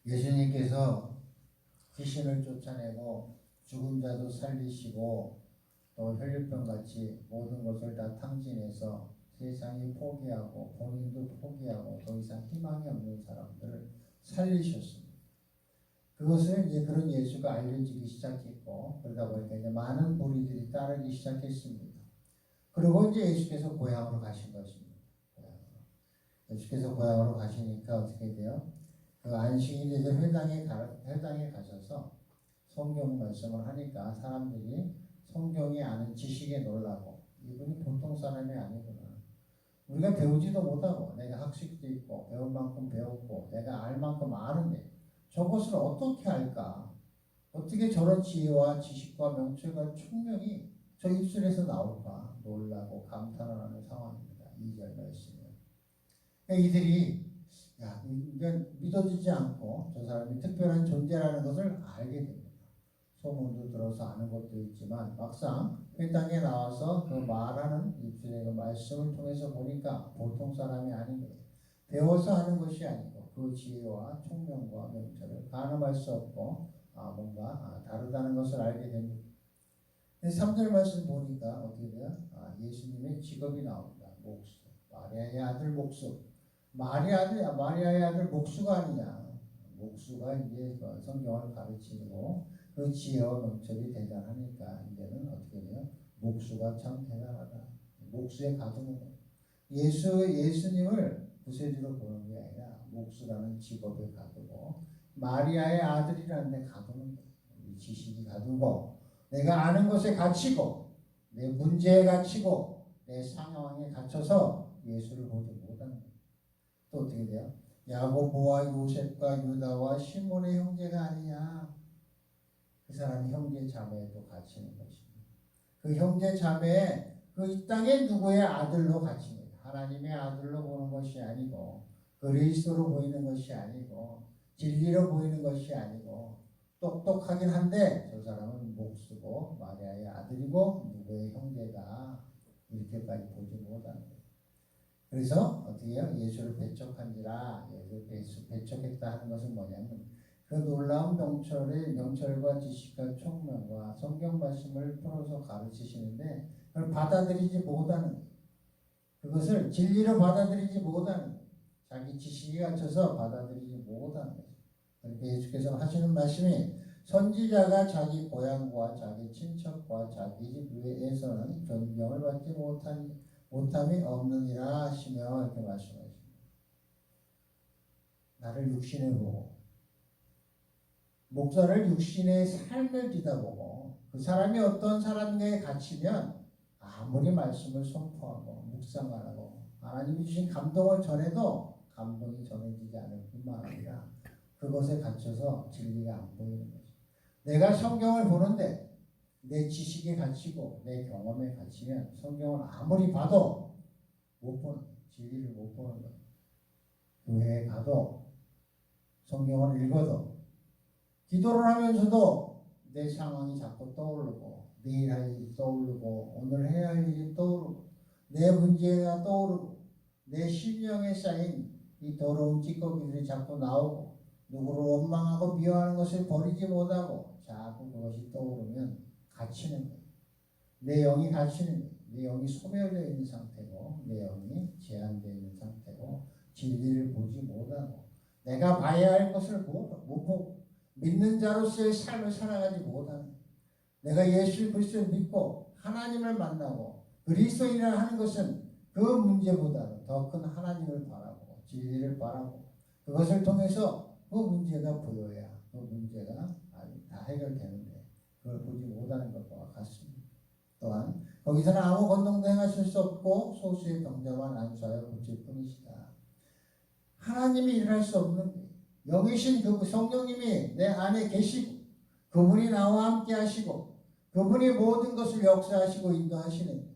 예수님께서 귀신을 쫓아내고 죽은 자도 살리시고 또 혈류병같이 모든 것을 다 탕진해서 세상이 포기하고 본인도 포기하고 더 이상 희망이 없는 사람들을 살리셨습니다. 그것을 이제 그런 예수가 알려지기 시작했고 그러다 보니까 이제 많은 무리들이 따르기 시작했습니다. 그리고 이제 예수께서 고향으로 가신 것입니다. 예수께서 고향으로 가시니까 어떻게 돼요? 그 안식일에 회당에 가셔서 성경 말씀을 하니까 사람들이 성경이 아는 지식에 놀라고 이분이 보통 사람이 아니구나. 우리가 배우지도 못하고 내가 학식도 있고 배울 만큼 배웠고 내가 알 만큼 아는데 저것을 어떻게 알까? 어떻게 저런 지혜와 지식과 명철과 총명이 저 입술에서 나올까? 놀라고 감탄하는 상황입니다. 2절 말씀이요. 이들이 이건 믿어지지 않고 저 사람이 특별한 존재라는 것을 알게 됩니다. 소문도 들어서 아는 것도 있지만 막상 회당에 나와서 그 말하는 입술의 그 말씀을 통해서 보니까 보통 사람이 아닌 거예요. 배워서 하는 것이 아니고 그 지혜와 총명과 명철을 가늠할 수 없고 뭔가 다르다는 것을 알게 됩니다. 3절 말씀 보니까 어떻게 돼요? 예수님의 직업이 나옵니다. 목수. 마리아의 아들 목수. 마리아의 아들 목수가 아니냐. 목수가 이제 성경을 가르치고 그 지혜와 명철이 대단하니까 이제는 어떻게 돼요? 목수가 참 대단하다. 목수에 가두는 거예요. 예수님을 구세주로 보는 게 아니라 목수라는 직업에 가두고 마리아의 아들이라는 데 가두는 거예요. 우리 지식이 가두고 내가 아는 것에 갇히고 내 문제에 갇히고 내 상황에 갇혀서 예수를 보지 못하는 거예요. 또 어떻게 돼요? 야고보와 요셉과 유다와 시몬의 형제가 아니냐. 그 사람이 형제 자매에도 갇히는 것입니다. 그 형제 자매에 그 이 땅의 누구의 아들로 갇힌 거예요. 하나님의 아들로 보는 것이 아니고 그리스도로 보이는 것이 아니고 진리로 보이는 것이 아니고 똑똑하긴 한데 저 사람은 목수고 마리아의 아들이고 누구의 형제다. 이렇게까지 보지 못하는 거예요. 그래서 어떻게 해요? 예수를 배척한지라. 예수를 배척했다 하는 것은 뭐냐면 그 놀라운 명철과 지식과 총명과 성경 말씀을 풀어서 가르치시는데 그걸 받아들이지 못하는 거예요. 그것을 진리로 받아들이지 못하는 거예요. 자기 지식이 갖춰서 받아들이지 못하는 거죠. 그러니까 예수께서 하시는 말씀이 선지자가 자기 고향과 자기 친척과 자기 집 외에서는 존경을 받지 못함이 없느니라 하시며 이렇게 말씀하십니다. 나를 육신에 보고 목사를 육신의 삶을 뒤다보고 그 사람이 어떤 사람에게 갇히면 아무리 말씀을 선포하고 묵상하고 하나님이 주신 감동을 전해도 감동이 전해지지 않을 뿐만 아니라 그것에 갇혀서 진리가 안 보이는 거죠. 내가 성경을 보는데 내 지식에 갇히고 내 경험에 갇히면 성경을 아무리 봐도 못 보는 거예요. 진리를 못 보는 거예요. 교회에 가도 성경을 읽어도 기도를 하면서도 내 상황이 자꾸 떠오르고 내일 할 일이 떠오르고 오늘 해야 할 일이 떠오르고 내 문제가 떠오르고 내 심령에 쌓인 이 더러운 찌꺼기들이 자꾸 나오고 누구를 원망하고 미워하는 것을 버리지 못하고 자꾸 그것이 떠오르면 갇히는 거예요. 내 영이 갇히는 거예요. 내 영이 소멸되어 있는 상태고 내 영이 제한되어 있는 상태고 진리를 보지 못하고 내가 봐야 할 것을 못 보고 믿는 자로서의 삶을 살아가지 못하는 거예요. 내가 예수 그리스도를 믿고 하나님을 만나고 그리스도인이라 하는 것은 그 문제보다는 더 큰 하나님을 바라고 진리를 바라고 그것을 통해서 그 문제가 보여야 그 문제가 다 해결되는데 그걸 보지 못하는 것과 같습니다. 또한 거기서는 아무 건동도 행하실 수 없고 소수의 병자만 안수하여 고칠 뿐이시다. 하나님이 일할 수 없는 거예요. 여기신 그 성령님이 내 안에 계시고 그분이 나와 함께 하시고 그분이 모든 것을 역사하시고 인도하시는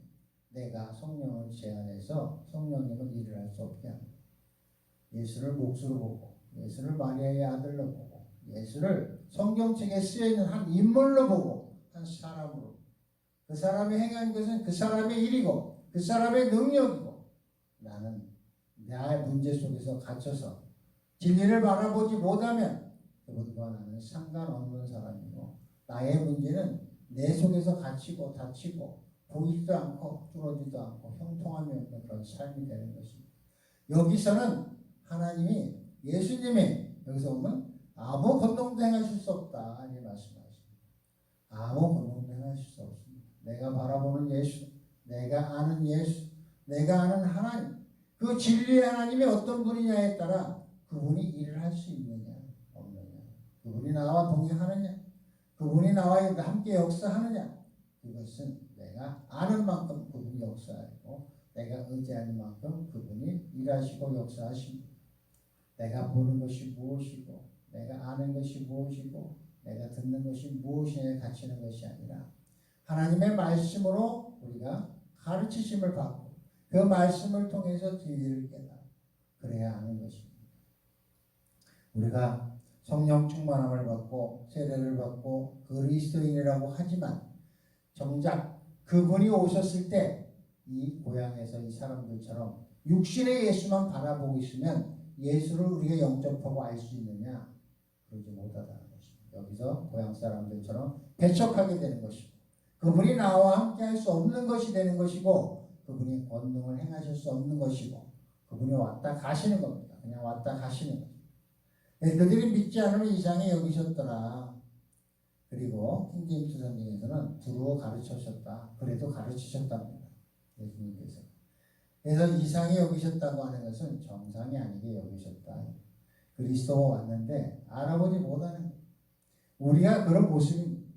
내가 성령을 제한해서 성령님은 일을 할 수 없게 합니다. 예수를 목수로 보고 예수를 마리아의 아들로 보고 예수를 성경책에 쓰여있는 한 인물로 보고 한 사람으로 그 사람이 행한 것은 그 사람의 일이고 그 사람의 능력이고 나는 나의 문제 속에서 갇혀서 진리를 바라보지 못하면 그분과 나는 상관없는 사람이고 나의 문제는 내 속에서 갇히고 다치고 보이지도 않고 뚫어지도 않고 형통함이 없는 그런 삶이 되는 것입니다. 여기서는 하나님이 예수님이 여기서 보면 아무 권능도 행하실 수 없다 이렇게 말씀하십니다. 아무 권능도 행하실 수 없습니다. 내가 바라보는 예수, 내가 아는 예수, 내가 아는 하나님, 그 진리의 하나님이 어떤 분이냐에 따라 그분이 일을 할 수 있느냐 없느냐, 그분이 나와 동행하느냐, 그분이 나와 함께 역사하느냐, 그것은 내가 아는 만큼 그분이 역사하고 내가 의지하는 만큼 그분이 일하시고 역사하십니다. 내가 보는 것이 무엇이고 내가 아는 것이 무엇이고 내가 듣는 것이 무엇이냐에 갇히는 것이 아니라 하나님의 말씀으로 우리가 가르치심을 받고 그 말씀을 통해서 진리를 깨달아 그래야 하는 것입니다. 우리가 성령 충만함을 받고 세례를 받고 그리스도인이라고 하지만 정작 그분이 오셨을 때 이 고향에서 이 사람들처럼 육신의 예수만 바라보고 있으면 예수를 우리가 영접하고 알 수 있느냐? 그러지 못하다는 것입니다. 여기서 고향 사람들처럼 배척하게 되는 것이고 그분이 나와 함께 할 수 없는 것이 되는 것이고 그분이 권능을 행하실 수 없는 것이고 그분이 왔다 가시는 겁니다. 그냥 왔다 가시는 거죠. 그들이 믿지 않으면 이상히 여기셨더라. 그리고 킹제임스 성경에서는 두루어 가르치셨다. 그래도 가르치셨답니다. 예수님께서. 그래서 이상히 여기셨다고 하는 것은 정상이 아니게 여기셨다. 그리스도가 왔는데 알아보지 못하는 거예요. 우리가 그런 모습입니다.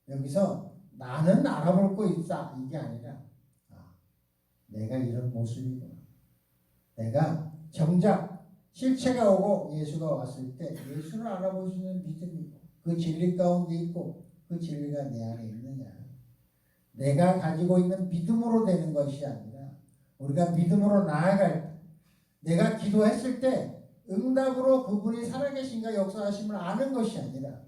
여기서 나는 알아볼 거 있다 이게 아니라 내가 이런 모습이구나. 내가 정작 실체가 오고 예수가 왔을 때 예수를 알아볼 수 있는 믿음이고 그 진리 가운데 있고 그 진리가 내 안에 있느냐. 내가 가지고 있는 믿음으로 되는 것이 아니라 우리가 믿음으로 나아갈 때 내가 기도했을 때 응답으로 그분이 살아계신가 역사하심을 아는 것이 아니라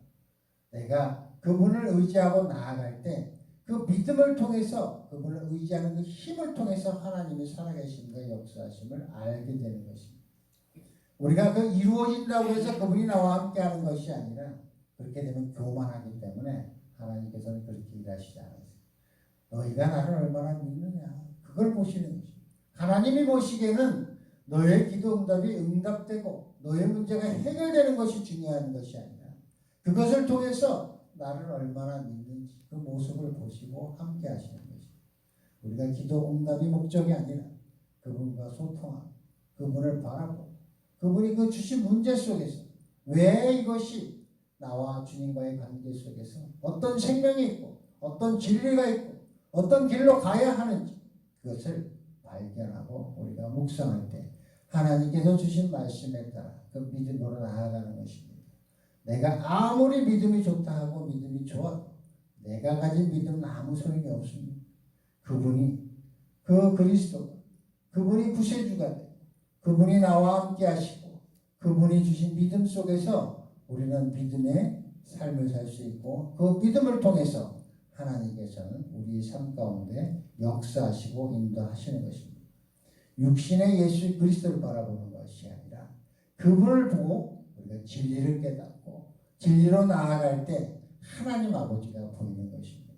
내가 그분을 의지하고 나아갈 때 그 믿음을 통해서 그분을 의지하는 그 힘을 통해서 하나님이 살아계신가 역사하심을 알게 되는 것입니다. 우리가 그 이루어진다고 해서 그분이 나와 함께 하는 것이 아니라 그렇게 되면 교만하기 때문에 하나님께서는 그렇게 일하시지 않으세요. 너희가 나를 얼마나 믿느냐 그걸 보시는 것입니다. 하나님이 보시기에는 너의 기도 응답이 응답되고 너의 문제가 해결되는 것이 중요한 것이 아니라 그것을 통해서 나를 얼마나 믿는지 그 모습을 보시고 함께 하시는 것입니다. 우리가 기도 응답이 목적이 아니라 그분과 소통하고 그분을 바라보고 그분이 그 주신 문제 속에서 왜 이것이 나와 주님과의 관계 속에서 어떤 생명이 있고 어떤 진리가 있고 어떤 길로 가야 하는지 그것을 발견하고 우리가 묵상할 때 하나님께서 주신 말씀에 따라 그 믿음으로 나아가는 것입니다. 내가 아무리 믿음이 좋다 하고 믿음이 좋아도 내가 가진 믿음은 아무 소용이 없습니다. 그분이 그 그리스도가 그분이 구세주가 되고 그분이 나와 함께 하시고 그분이 주신 믿음 속에서 우리는 믿음의 삶을 살 수 있고 그 믿음을 통해서 하나님께서는 우리의 삶 가운데 역사하시고 인도하시는 것입니다. 육신의 예수 그리스도를 바라보는 것이 아니라 그분을 보고 우리가 진리를 깨닫고 진리로 나아갈 때 하나님 아버지가 보이는 것입니다.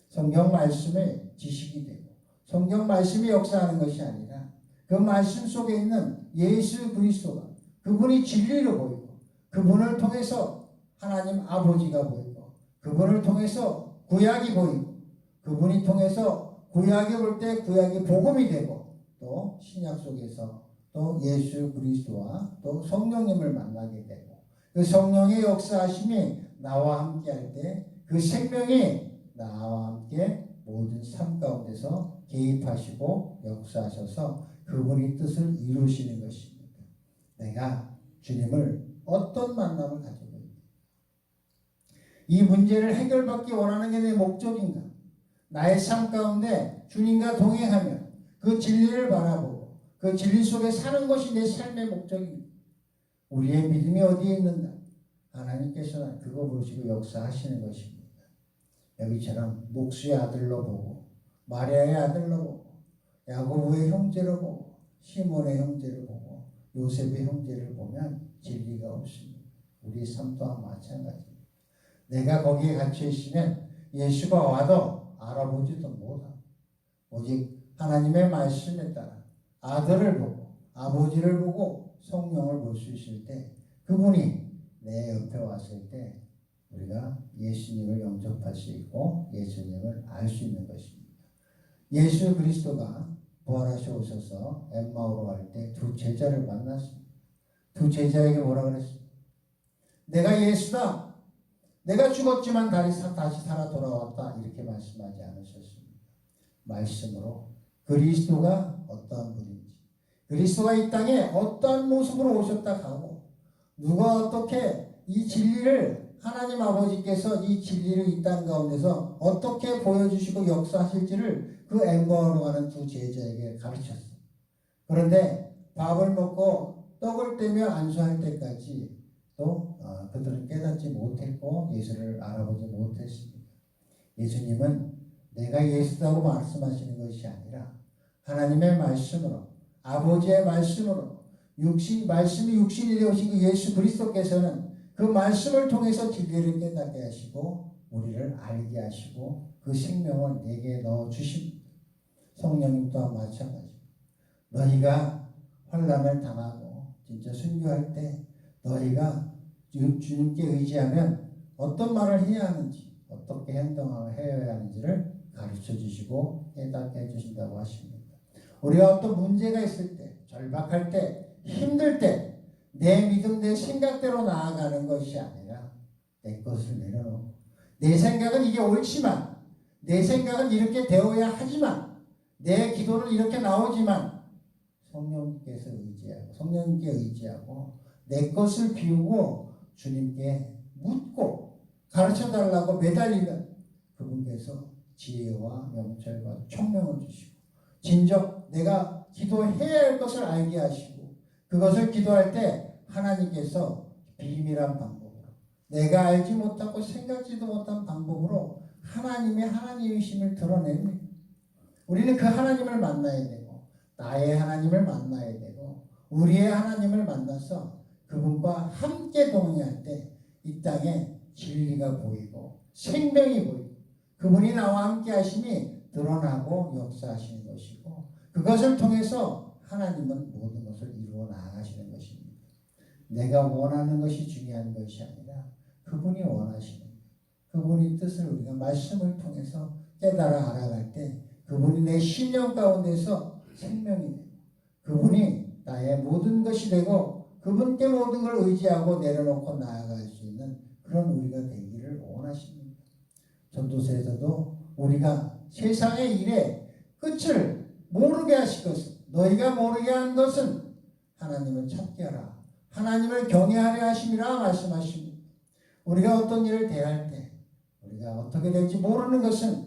성경 말씀의 지식이 되고 성경 말씀이 역사하는 것이 아니라 그 말씀 속에 있는 예수 그리스도가 그분이 진리로 보이고 그분을 통해서 하나님 아버지가 보이고 그분을 통해서 구약이 보이고 그분이 통해서 구약이 볼 때 구약이 복음이 되고 또 신약 속에서 또 예수 그리스도와 또 성령님을 만나게 되고 그 성령의 역사하심이 나와 함께 할 때 그 생명이 나와 함께 모든 삶 가운데서 개입하시고 역사하셔서 그분의 뜻을 이루시는 것입니다. 내가 주님을 어떤 만남을 가지고 있는가? 이 문제를 해결받기 원하는 게 내 목적인가? 나의 삶 가운데 주님과 동행하며 그 진리를 바라보고 그 진리 속에 사는 것이 내 삶의 목적입니다. 우리의 믿음이 어디에 있는가? 하나님께서는 그거 보시고 역사하시는 것입니다. 여기처럼 목수의 아들로 보고 마리아의 아들로 보고 야고보의 형제로 보고 시몬의 형제를 보고 요셉의 형제를 보면 진리가 없습니다. 우리 삶 또한 마찬가지입니다. 내가 거기에 갇혀 있으면 예수가 와도 알아보지도 못하고 오직 하나님의 말씀에 따라 아들을 보고 아버지를 보고 성령을 볼 수 있을 때 그분이 내 옆에 왔을 때 우리가 예수님을 영접할 수 있고 예수님을 알 수 있는 것입니다. 예수 그리스도가 부활하셔 오셔서 엠마오로 갈 때 두 제자를 만났습니다. 두 제자에게 뭐라 그랬습니까? 내가 예수다. 내가 죽었지만 다시 살아 돌아왔다. 이렇게 말씀하지 않으셨습니다. 말씀으로 그리스도가 어떠한 분인지, 그리스도가 이 땅에 어떠한 모습으로 오셨다 하고 누가 어떻게 이 진리를 하나님 아버지께서 이 진리를 이 땅 가운데서 어떻게 보여주시고 역사하실지를 그 엠마오로 가는 두 제자에게 가르쳤어요. 그런데 밥을 먹고 떡을 떼며 안수할 때까지 또 그들은 깨닫지 못했고 예수를 알아보지 못했습니다. 예수님은 내가 예수라고 말씀하시는 것이 아니라 하나님의 말씀으로 아버지의 말씀으로 말씀이 육신이 되오신 그 예수 그리스도께서는 그 말씀을 통해서 진리를 깨닫게 하시고 우리를 알게 하시고 그 생명을 내게 넣어주십니다. 성령님 또한 마찬가지입니다. 너희가 환난을 당하고 진짜 순교할 때 너희가 주님께 의지하면 어떤 말을 해야 하는지 어떻게 행동을 해야 하는지를 가르쳐 주시고 깨닫게 해주신다고 하십니다. 우리가 어떤 문제가 있을 때 절박할 때 힘들 때 내 믿음 내 생각대로 나아가는 것이 아니라 내 것을 내려놓고 내 생각은 이게 옳지만 내 생각은 이렇게 되어야 하지만 내 기도는 이렇게 나오지만 성령님께 의지하고 내 것을 비우고 주님께 묻고 가르쳐달라고 매달리면 그분께서 지혜와 명철과 총명을 주시고 진정 내가 기도해야 할 것을 알게 하시고 그것을 기도할 때 하나님께서 비밀한 방법으로 내가 알지 못하고 생각지도 못한 방법으로 하나님이심을 드러냅니다. 우리는 그 하나님을 만나야 되고 나의 하나님을 만나야 되고 우리의 하나님을 만나서 그분과 함께 동행할 때 이 땅에 진리가 보이고 생명이 보이고 그분이 나와 함께 하심이 드러나고 역사하시는 것이고 그것을 통해서 하나님은 모든 것을 이루어 나가시는 것입니다. 내가 원하는 것이 중요한 것이 아니라 그분이 원하시는 그분의 뜻을 우리가 말씀을 통해서 깨달아 알아갈 때 그분이 내 심령 가운데서 생명이 되고 그분이 나의 모든 것이 되고 그분께 모든 걸 의지하고 내려놓고 나아갈 수 있는 그런 우리가 되기를 원하십니다. 전도서에서도 우리가 세상의 일에 끝을 모르게 하실 것은 너희가 모르게 한 것은 하나님을 찾게 하라. 하나님을 경외하려 하심이라 말씀하십니다. 우리가 어떤 일을 대할 때 우리가 어떻게 될지 모르는 것은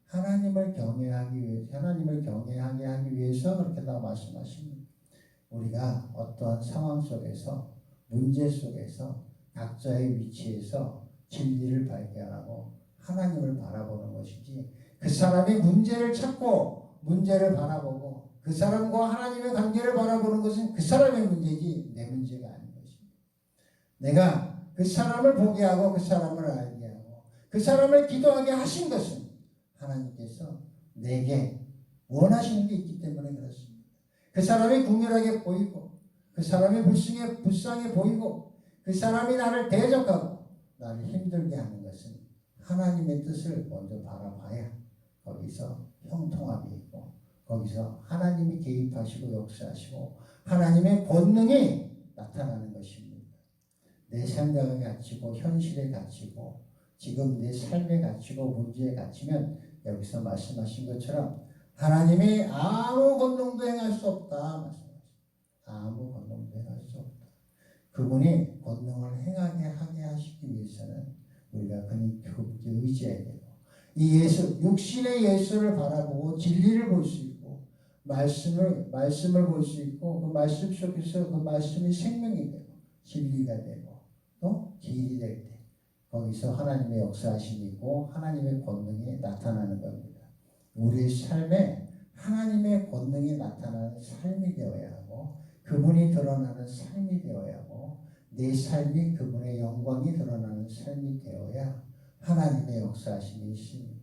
하나님을 경외하게 하기 위해서 그렇게 다 말씀하십니다. 우리가 어떠한 상황 속에서 문제 속에서 각자의 위치에서 진리를 발견하고 하나님을 바라보는 것이지 그 사람이 문제를 찾고 문제를 바라보고 그 사람과 하나님의 관계를 바라보는 것은 그 사람의 문제지 내 문제가 아닌 것입니다. 내가 그 사람을 보게 하고 그 사람을 알게 하고 그 사람을 기도하게 하신 것은 하나님께서 내게 원하시는 게 있기 때문에 그렇습니다. 그 사람이 궁핍하게 보이고 그 사람이 불쌍해 보이고 그 사람이 나를 대적하고 나를 힘들게 하는 것은 하나님의 뜻을 먼저 바라봐야 거기서 형통함이 있고 거기서 하나님이 개입하시고 역사하시고 하나님의 권능이 나타나는 것입니다. 내 생각에 갇히고 현실에 갇히고 지금 내 삶에 갇히고 문제에 갇히면 여기서 말씀하신 것처럼 하나님이 아무 권능도 행할 수 없다 말씀하십니다. 아무 권능도 행할 수 없다. 그분이 권능을 하게 하시기 위해서는 우리가 그분께 의지해야 되고 이 육신의 예수를 바라보고 진리를 볼 수 있고 말씀을 볼 수 있고 그 말씀 속에서 그 말씀이 생명이 되고 진리가 되고 또 길이 될 때 거기서 하나님의 역사하심이 있고 하나님의 권능이 나타나는 겁니다. 우리의 삶에 하나님의 권능이 나타나는 삶이 되어야 하고 그분이 드러나는 삶이 되어야 하고 내 삶이 그분의 영광이 드러나는 삶이 되어야 하나님의 역사하심이 있습니다.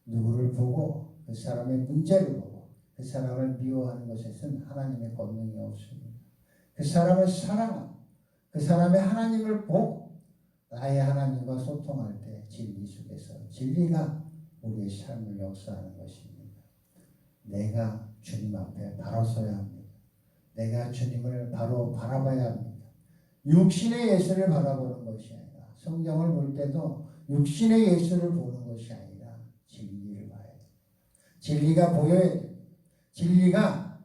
누구를 보고 그 사람의 문제를 보고 그 사람을 미워하는 것에는 하나님의 권능이 없습니다. 그 사람을 사랑하고 그 사람의 하나님을 보고 나의 하나님과 소통할 때 진리 속에서 진리가 우리의 삶을 역사하는 것입니다. 내가 주님 앞에 바로 서야 합니다. 내가 주님을 바로 바라봐야 합니다. 육신의 예수를 바라보는 것이 아니라 성경을 볼 때도 육신의 예수를 보는 것이 아니라 진리를 봐야 됩니다. 진리가 보여야 됩니다. 진리가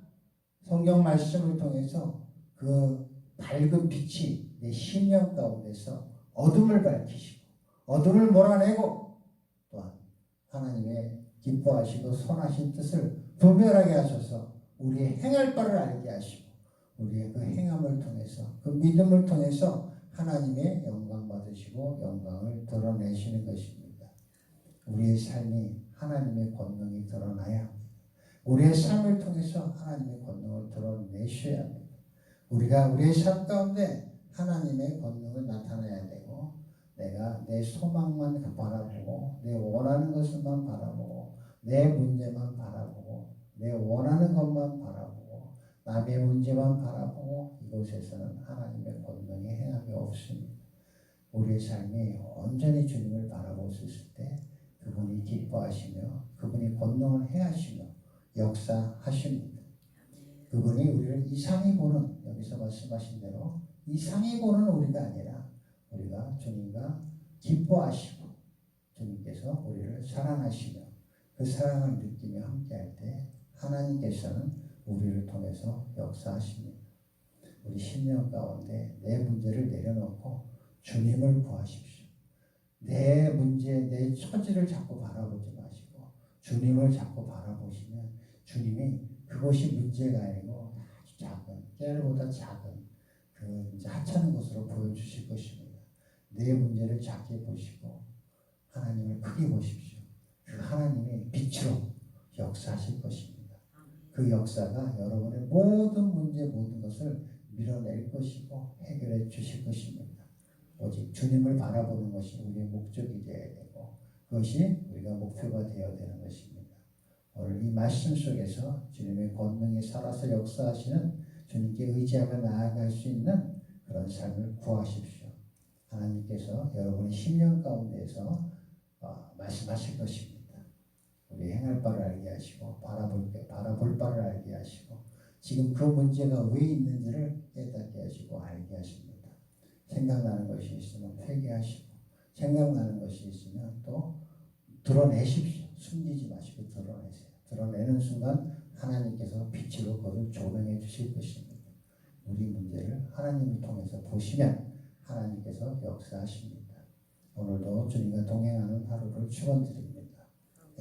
성경 말씀을 통해서 그 밝은 빛이 내 심령 가운데서 어둠을 밝히시고 어둠을 몰아내고 또한 하나님의 기뻐하시고 선하신 뜻을 분별하게 하셔서 우리의 행할 바를 알게 하시고 우리의 그 행함을 통해서 그 믿음을 통해서 하나님의 영광 받으시고 영광을 드러내시는 것입니다. 우리의 삶이 하나님의 권능이 드러나야 합니다. 우리의 삶을 통해서 하나님의 권능을 드러내셔야 합니다. 우리가 우리의 삶 가운데 하나님의 권능을 나타내야 되고 내가 내 소망만 바라보고 내 원하는 것만 바라보고 내 문제만 바라보고 내 원하는 것만 바라보고 남의 문제만 바라보고 이곳에서는 하나님의 권능이 행함이 없습니다. 우리의 삶이 온전히 주님을 바라보셨을 때 그분이 기뻐하시며 그분이 권능을 행하시며 역사하십니다. 그분이 우리를 이상히 보는 여기서 말씀하신 대로 이상히 보는 우리가 아니라 우리가 주님과 기뻐하시고 주님께서 우리를 사랑하시며 그 사랑을 느끼며 함께할 때 하나님께서는 우리를 통해서 역사하십니다. 우리 심령 가운데 내 문제를 내려놓고 주님을 구하십시오. 내 문제, 내 처지를 자꾸 바라보지 마시고 주님을 자꾸 바라보시면 주님이 그것이 문제가 아니고 아주 작은, 깨알보다 작은 그 하찮은 것으로 보여주실 것입니다. 내 문제를 작게 보시고 하나님을 크게 보십시오. 그 하나님의 빛으로 역사하실 것입니다. 그 역사가 여러분의 모든 문제, 모든 것을 밀어낼 것이고 해결해 주실 것입니다. 오직 주님을 바라보는 것이 우리의 목적이 되어야 되고 그것이 우리가 목표가 되어야 되는 것입니다. 오늘 이 말씀 속에서 주님의 권능이 살아서 역사하시는 주님께 의지하며 나아갈 수 있는 그런 삶을 구하십시오. 하나님께서 여러분의 심령 가운데에서 말씀하실 것입니다. 우리 행할 바를 알게 하시고 바라볼 바를 알게 하시고 지금 그 문제가 왜 있는지를 깨닫게 하시고 알게 하십니다. 생각나는 것이 있으면 회개하시고 생각나는 것이 있으면 또 드러내십시오. 숨기지 마시고 드러내세요. 드러내는 순간 하나님께서 빛으로 그것을 조명해 주실 것입니다. 우리 문제를 하나님을 통해서 보시면 하나님께서 역사하십니다. 오늘도 주님과 동행하는 하루를 축원드립니다.